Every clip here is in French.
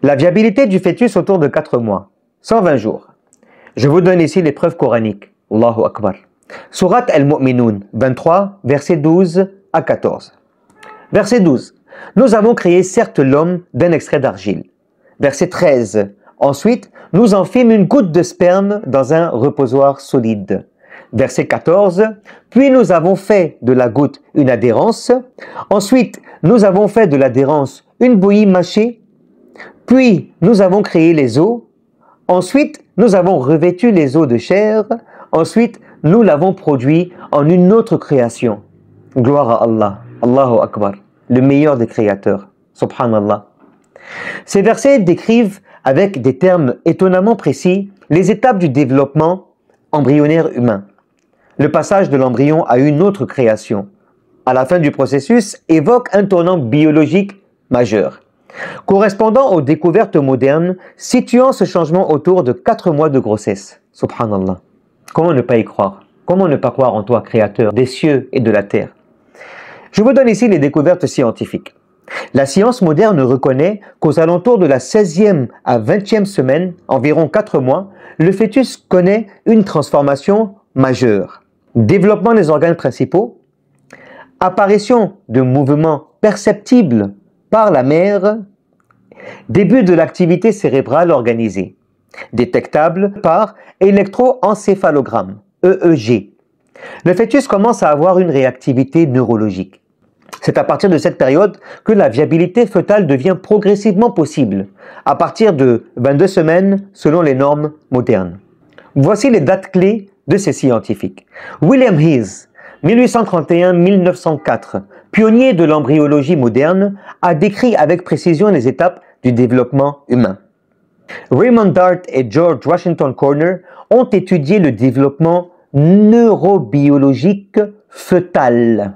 La viabilité du fœtus autour de 4 mois, 120 jours. Je vous donne ici les preuves coraniques. Allahu Akbar. Surat Al-Mu'minun 23, versets 12 à 14. Verset 12. Nous avons créé certes l'homme d'un extrait d'argile. Verset 13. Ensuite, nous en fîmes une goutte de sperme dans un reposoir solide. Verset 14. Puis nous avons fait de la goutte une adhérence. Ensuite, nous avons fait de l'adhérence une bouillie mâchée. Puis, nous avons créé les os. Ensuite, nous avons revêtu les os de chair. Ensuite, nous l'avons produit en une autre création. Gloire à Allah. Allahu Akbar. Le meilleur des créateurs. Subhanallah. Ces versets décrivent avec des termes étonnamment précis les étapes du développement embryonnaire humain. Le passage de l'embryon à une autre création, à la fin du processus, évoque un tournant biologique majeur, correspondant aux découvertes modernes, situant ce changement autour de 4 mois de grossesse. Subhanallah. Comment ne pas y croire? Comment ne pas croire en toi, créateur des cieux et de la terre? Je vous donne ici les découvertes scientifiques. La science moderne reconnaît qu'aux alentours de la 16e à 20e semaine, environ 4 mois, le fœtus connaît une transformation majeure. Développement des organes principaux, apparition de mouvements perceptibles par la mère, début de l'activité cérébrale organisée, détectable par électroencéphalogramme, EEG. Le fœtus commence à avoir une réactivité neurologique. C'est à partir de cette période que la viabilité fœtale devient progressivement possible, à partir de 22 semaines selon les normes modernes. Voici les dates clés de ces scientifiques. William Heath, 1831-1904, pionnier de l'embryologie moderne, a décrit avec précision les étapes du développement humain. Raymond Dart et George Washington Corner ont étudié le développement neurobiologique fœtal.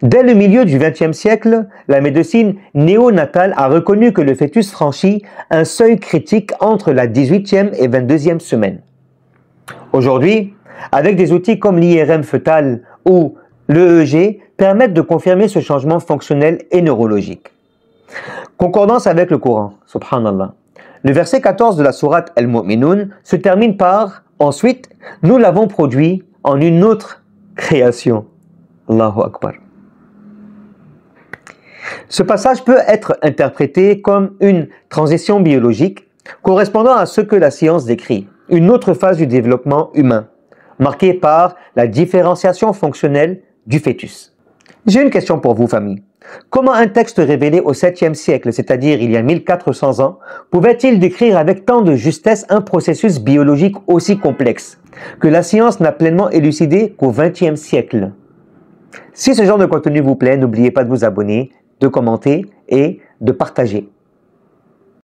Dès le milieu du XXe siècle, la médecine néonatale a reconnu que le fœtus franchit un seuil critique entre la 18e et 22e semaine. Aujourd'hui, avec des outils comme l'IRM fœtal ou l'EEG, permettent de confirmer ce changement fonctionnel et neurologique. Concordance avec le Coran, subhanallah. Le verset 14 de la sourate Al-Mu'minun se termine par « Ensuite, nous l'avons produit en une autre création. » Allahu Akbar. Ce passage peut être interprété comme une transition biologique correspondant à ce que la science décrit, une autre phase du développement humain, marquée par la différenciation fonctionnelle du fœtus. J'ai une question pour vous, famille. Comment un texte révélé au 7e siècle, c'est-à-dire il y a 1400 ans, pouvait-il décrire avec tant de justesse un processus biologique aussi complexe, que la science n'a pleinement élucidé qu'au 20e siècle? Si ce genre de contenu vous plaît, n'oubliez pas de vous abonner, de commenter et de partager.